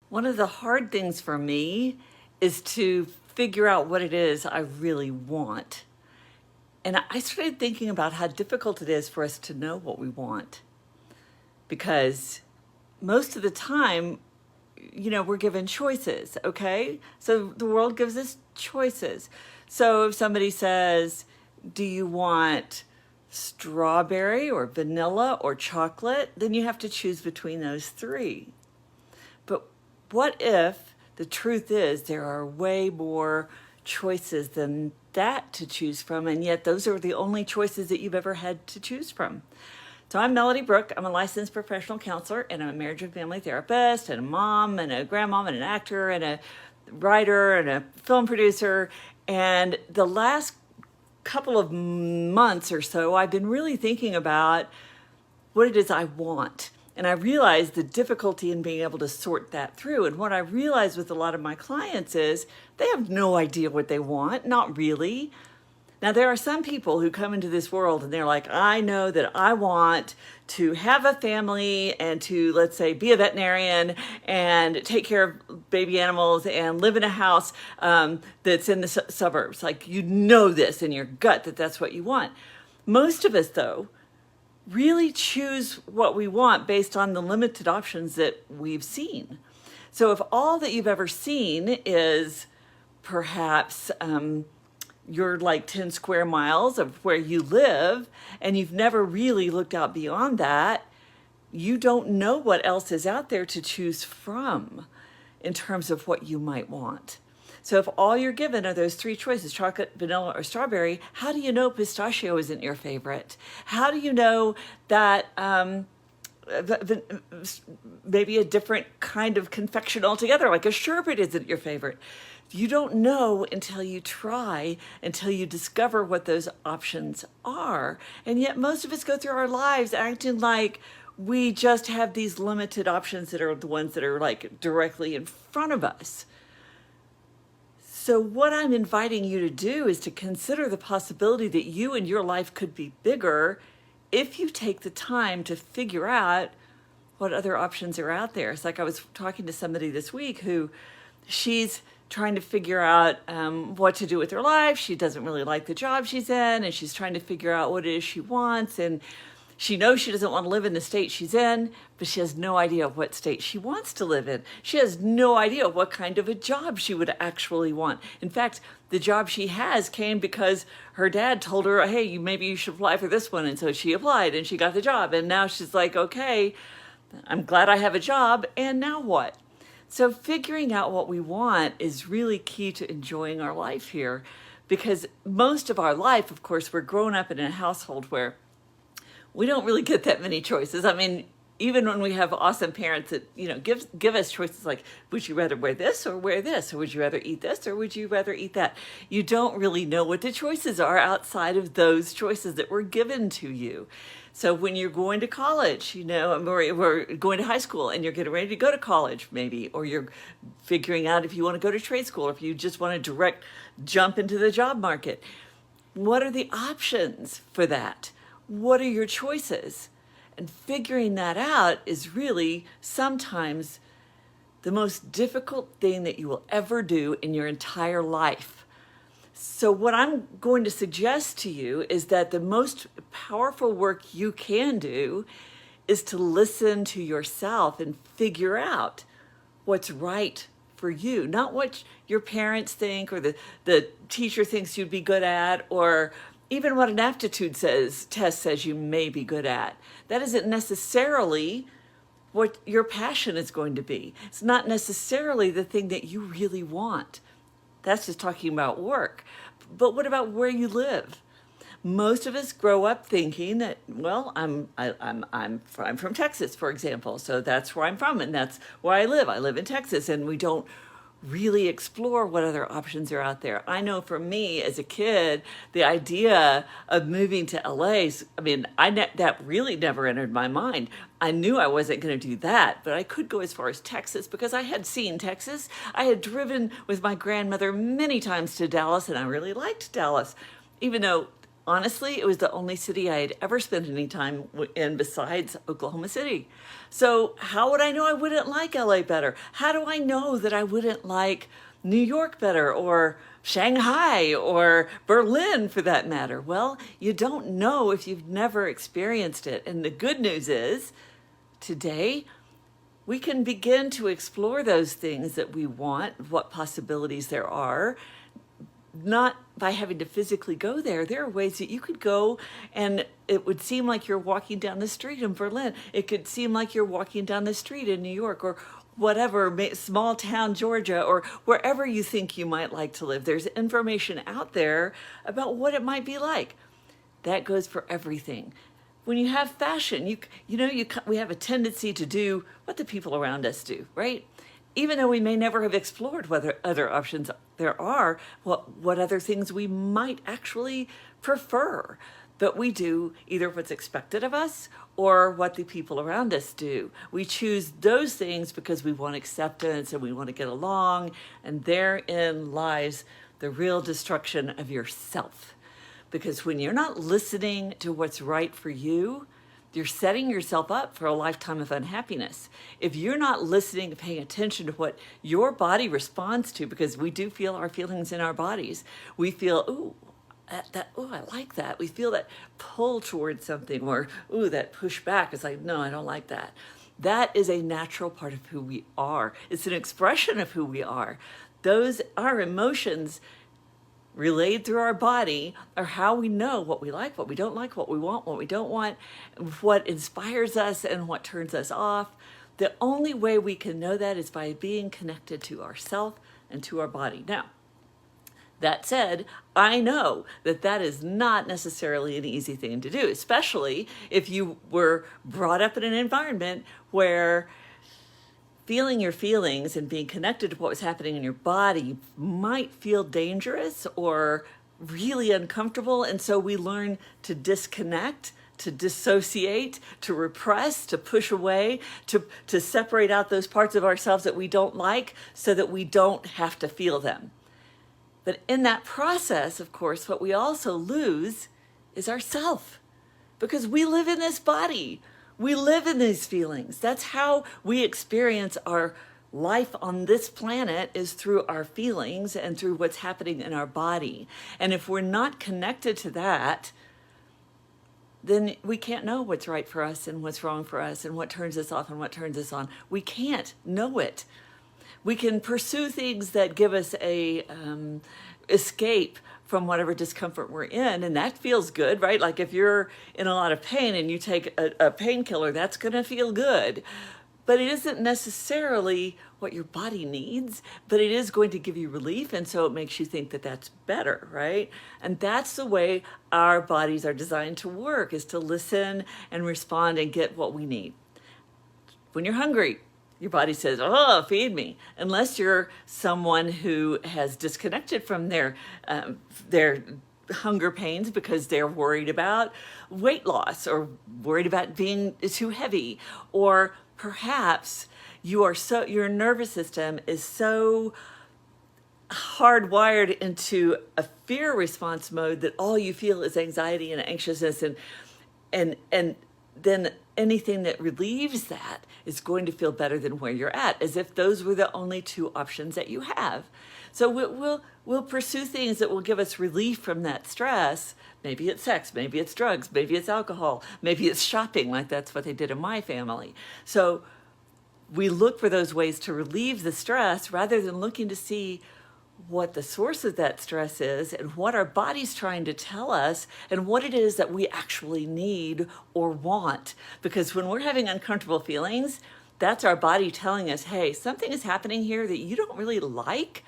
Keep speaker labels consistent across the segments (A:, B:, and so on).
A: One of the hard things for me is to figure out what it is I really want. And I started thinking about how difficult it is for us to know what we want because most of the time, we're given choices, okay? So the world gives us choices. So if somebody says, do you want strawberry or vanilla or chocolate? Then you have to choose between those three. But what if the truth is there are way more choices than that to choose from, and yet those are the only choices that you've ever had to choose from? So I'm Melody Brooke. I'm a licensed professional counselor, and I'm a marriage and family therapist, and a mom, and a grandmom, and an actor, and a writer, and a film producer. And the last couple of months or so, I've been really thinking about what it is I want. And I realized the difficulty in being able to sort that through. And what I realized with a lot of my clients is they have no idea what they want, not really. Now, there are some people who come into this world and they're like, I know that I want to have a family and to, let's say, be a veterinarian and take care of baby animals and live in a house that's in the suburbs. Like, this in your gut that that's what you want. Most of us, though, really choose what we want based on the limited options that we've seen. So if all that you've ever seen is perhaps you're like 10 square miles of where you live, and you've never really looked out beyond that, you don't know what else is out there to choose from in terms of what you might want. So if all you're given are those three choices, chocolate, vanilla, or strawberry, how do you know pistachio isn't your favorite? How do you know that maybe a different kind of confection altogether, like a sherbet, isn't your favorite? You don't know until you try, until you discover what those options are. And yet most of us go through our lives acting like we just have these limited options that are the ones that are like directly in front of us. So what I'm inviting you to do is to consider the possibility that you and your life could be bigger if you take the time to figure out what other options are out there. It's like I was talking to somebody this week who she's trying to figure out what to do with her life. She doesn't really like the job she's in, and she's trying to figure out what it is she wants. And she knows she doesn't want to live in the state she's in, but she has no idea what state she wants to live in. She has no idea what kind of a job she would actually want. In fact, the job she has came because her dad told her, hey, maybe you should apply for this one. And so she applied and she got the job. And now she's like, okay, I'm glad I have a job. And now what? So figuring out what we want is really key to enjoying our life here, because most of our life, of course, we're grown up in a household where we don't really get that many choices. I mean, even when we have awesome parents that, give us choices like, would you rather wear this or wear this? Or would you rather eat this or would you rather eat that? You don't really know what the choices are outside of those choices that were given to you. So when you're going to college, we're going to high school and you're getting ready to go to college maybe, or you're figuring out if you want to go to trade school, or if you just want to direct jump into the job market. What are the options for that? What are your choices? And figuring that out is really sometimes the most difficult thing that you will ever do in your entire life. So what I'm going to suggest to you is that the most powerful work you can do is to listen to yourself and figure out what's right for you, not what your parents think or the teacher thinks you'd be good at, or even what an aptitude test says you may be good at. That isn't necessarily what your passion is going to be. It's not necessarily the thing that you really want. That's just talking about work. But what about where you live? Most of us grow up thinking that, well, I'm from Texas, for example, so that's where I'm from, and that's where I live. I live in Texas, and we don't really explore what other options are out there. I know for me as a kid, the idea of moving to LA, that really never entered my mind. I knew I wasn't going to do that, but I could go as far as Texas because I had seen Texas. I had driven with my grandmother many times to Dallas, and I really liked Dallas, even though Honestly, it was the only city I had ever spent any time in besides Oklahoma City. So how would I know I wouldn't like LA better? How do I know that I wouldn't like New York better, or Shanghai, or Berlin for that matter? Well, you don't know if you've never experienced it. And the good news is today we can begin to explore those things that we want, what possibilities there are, not by having to physically go there. There are ways that you could go and it would seem like you're walking down the street in Berlin. It could seem like you're walking down the street in New York, or whatever, small town Georgia, or wherever you think you might like to live. There's information out there about what it might be like. That goes for everything. When you have fashion, we have a tendency to do what the people around us do, right? Even though we may never have explored what other options there are, what other things we might actually prefer. But we do either what's expected of us or what the people around us do. We choose those things because we want acceptance and we want to get along, and therein lies the real destruction of yourself. Because when you're not listening to what's right for you, you're setting yourself up for a lifetime of unhappiness. If you're not listening and paying attention to what your body responds to, because we do feel our feelings in our bodies. We feel, ooh, I like that. We feel that pull towards something, or, ooh, that push back. It's like, no, I don't like that. That is a natural part of who we are. It's an expression of who we are. Our emotions relayed through our body are how we know what we like, what we don't like, what we want, what we don't want, what inspires us and what turns us off. The only way we can know that is by being connected to ourself and to our body. Now, that said, I know that that is not necessarily an easy thing to do, especially if you were brought up in an environment where feeling your feelings and being connected to what was happening in your body might feel dangerous or really uncomfortable. And so we learn to disconnect, to dissociate, to repress, to push away, to separate out those parts of ourselves that we don't like so that we don't have to feel them. But in that process, of course, what we also lose is ourself, because we live in this body. We live in these feelings. That's how we experience our life on this planet, is through our feelings and through what's happening in our body. And if we're not connected to that, then we can't know what's right for us and what's wrong for us and what turns us off and what turns us on. We can't know it. We can pursue things that give us a escape from whatever discomfort we're in, and that feels good, right? Like if you're in a lot of pain and you take a painkiller, that's going to feel good. But it isn't necessarily what your body needs, but it is going to give you relief, and so it makes you think that that's better, right? And that's the way our bodies are designed to work, is to listen and respond and get what we need. When you're hungry, your body says, oh, feed me. Unless you're someone who has disconnected from their hunger pains because they're worried about weight loss or worried about being too heavy, or perhaps your nervous system is so hardwired into a fear response mode that all you feel is anxiety and anxiousness, and then anything that relieves that is going to feel better than where you're at, as if those were the only two options that you have. So we'll pursue things that will give us relief from that stress. Maybe it's sex, maybe it's drugs, maybe it's alcohol, maybe it's shopping, like that's what they did in my family. So we look for those ways to relieve the stress rather than looking to see what the source of that stress is and what our body's trying to tell us and what it is that we actually need or want. Because when we're having uncomfortable feelings, that's our body telling us, hey, something is happening here that you don't really like.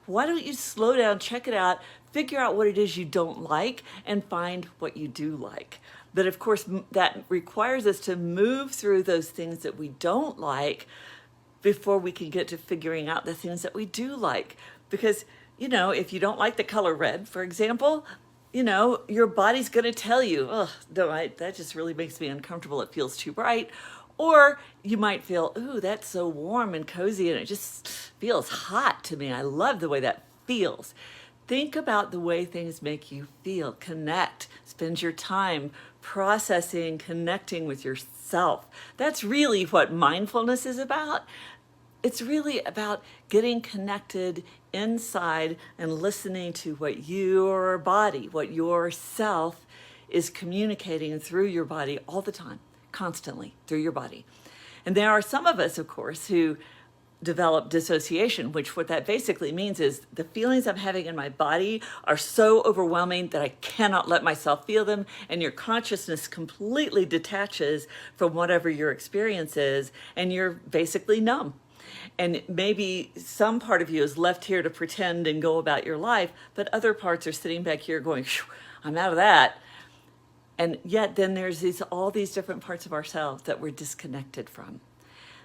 A: Why don't you slow down, check it out, figure out what it is you don't like, and find what you do like. But of course, that requires us to move through those things that we don't like before we can get to figuring out the things that we do like. Because, if you don't like the color red, for example, your body's going to tell you, oh, no, that just really makes me uncomfortable. It feels too bright. Or you might feel, ooh, that's so warm and cozy and it just feels hot to me. I love the way that feels. Think about the way things make you feel. Connect. Spend your time processing, connecting with yourself. That's really what mindfulness is about. It's really about getting connected inside and listening to what your body, what your self is communicating through your body all the time, constantly through your body. And there are some of us, of course, who develop dissociation, which what that basically means is the feelings I'm having in my body are so overwhelming that I cannot let myself feel them, and your consciousness completely detaches from whatever your experience is, and you're basically numb. And maybe some part of you is left here to pretend and go about your life, but other parts are sitting back here going, I'm out of that. And yet then there's all these different parts of ourselves that we're disconnected from.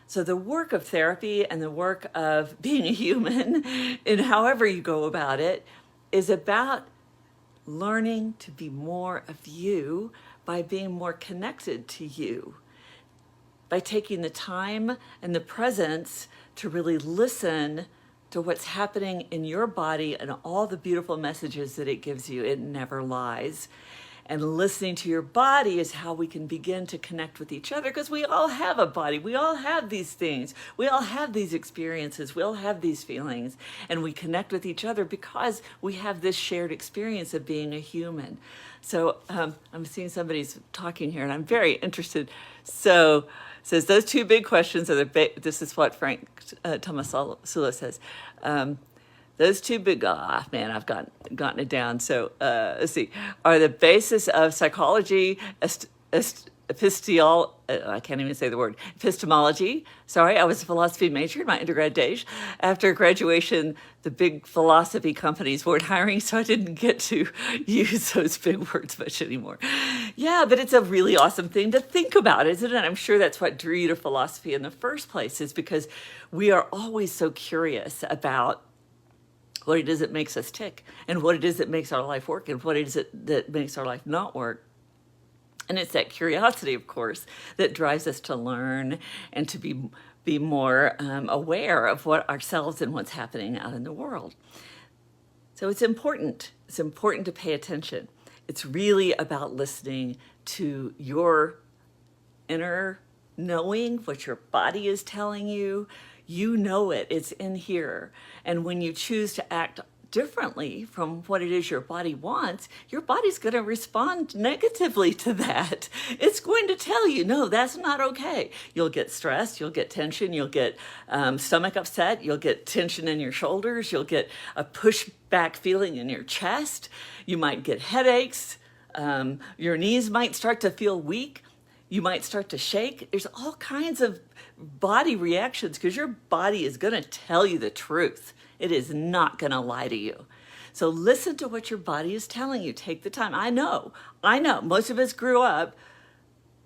A: So the work of therapy and the work of being a human, and however you go about it, is about learning to be more of you by being more connected to you, by taking the time and the presence to really listen to what's happening in your body and all the beautiful messages that it gives you. It never lies. And listening to your body is how we can begin to connect with each other, because we all have a body. We all have these things. We all have these experiences. We all have these feelings. And we connect with each other because we have this shared experience of being a human. So I'm seeing somebody's talking here, and I'm very interested. So it says, those two big questions are this is what Frank Tomasula says. Those two big, I've gotten it down. So let's see, are the basis of psychology, I can't even say the word, epistemology. Sorry, I was a philosophy major in my undergrad days. After graduation, the big philosophy companies weren't hiring, so I didn't get to use those big words much anymore. Yeah, but it's a really awesome thing to think about, isn't it? I'm sure that's what drew you to philosophy in the first place, is because we are always so curious about what it is that makes us tick, and what it is that makes our life work, and what it is that makes our life not work. And it's that curiosity, of course, that drives us to learn and to be more aware of what ourselves and what's happening out in the world. So it's important. It's important to pay attention. It's really about listening to your inner knowing, what your body is telling you. You know it. It's in here. And when you choose to act differently from what it is your body wants, your body's going to respond negatively to that. It's going to tell you, no, that's not okay. You'll get stressed, you'll get tension, you'll get stomach upset, you'll get tension in your shoulders, you'll get a pushback feeling in your chest, you might get headaches, your knees might start to feel weak, you might start to shake. There's all kinds of body reactions because your body is going to tell you the truth. It is not going to lie to you. So listen to what your body is telling you. Take the time. I know. Most of us grew up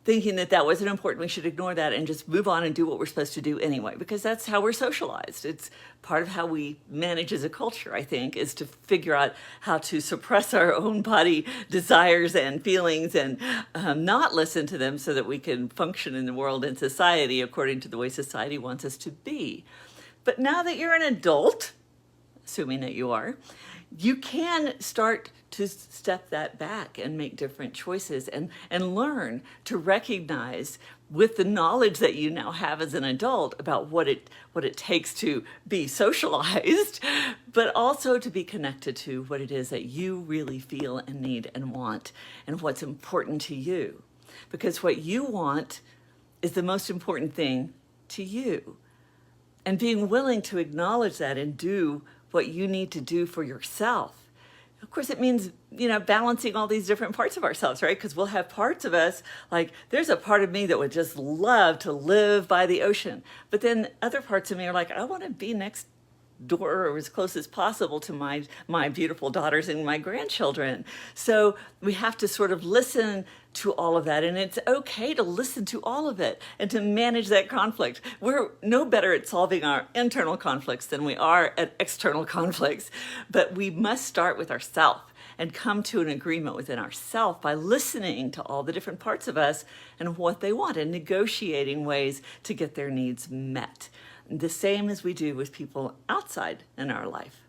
A: thinking that wasn't important. We should ignore that and just move on and do what we're supposed to do anyway, because that's how we're socialized. It's part of how we manage as a culture, I think, is to figure out how to suppress our own body desires and feelings and not listen to them so that we can function in the world and society according to the way society wants us to be. But now that you're an adult, assuming that you are, you can start to step that back and make different choices and learn to recognize, with the knowledge that you now have as an adult about what it takes to be socialized, but also to be connected to what it is that you really feel and need and want and what's important to you. Because what you want is the most important thing to you. And being willing to acknowledge that and do what you need to do for yourself. Of course, it means, balancing all these different parts of ourselves, right? Because we'll have parts of us, like there's a part of me that would just love to live by the ocean. But then other parts of me are like, I want to be next door or as close as possible to my beautiful daughters and my grandchildren. So we have to sort of listen to all of that, and it's okay to listen to all of it and to manage that conflict. We're no better at solving our internal conflicts than we are at external conflicts, but we must start with ourselves and come to an agreement within ourselves by listening to all the different parts of us and what they want and negotiating ways to get their needs met. The same as we do with people outside in our life.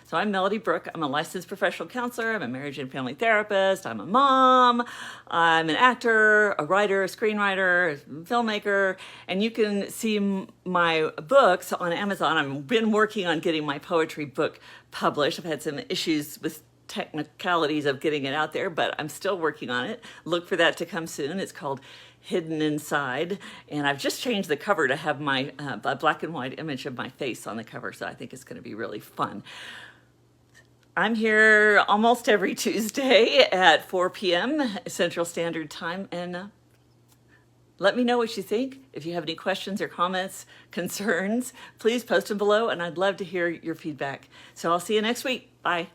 A: So I'm Melody Brooke. I'm a licensed professional counselor. I'm a marriage and family therapist. I'm a mom. I'm an actor, a writer, a screenwriter, a filmmaker. And you can see my books on Amazon. I've been working on getting my poetry book published. I've had some issues with technicalities of getting it out there, but I'm still working on it. Look for that to come soon. It's called Hidden Inside, and I've just changed the cover to have my a black and white image of my face on the cover, so I think it's going to be really fun. I'm here almost every Tuesday at 4 p.m. Central Standard Time, and let me know what you think. If you have any questions or comments, concerns, please post them below, and I'd love to hear your feedback. So I'll see you next week. Bye.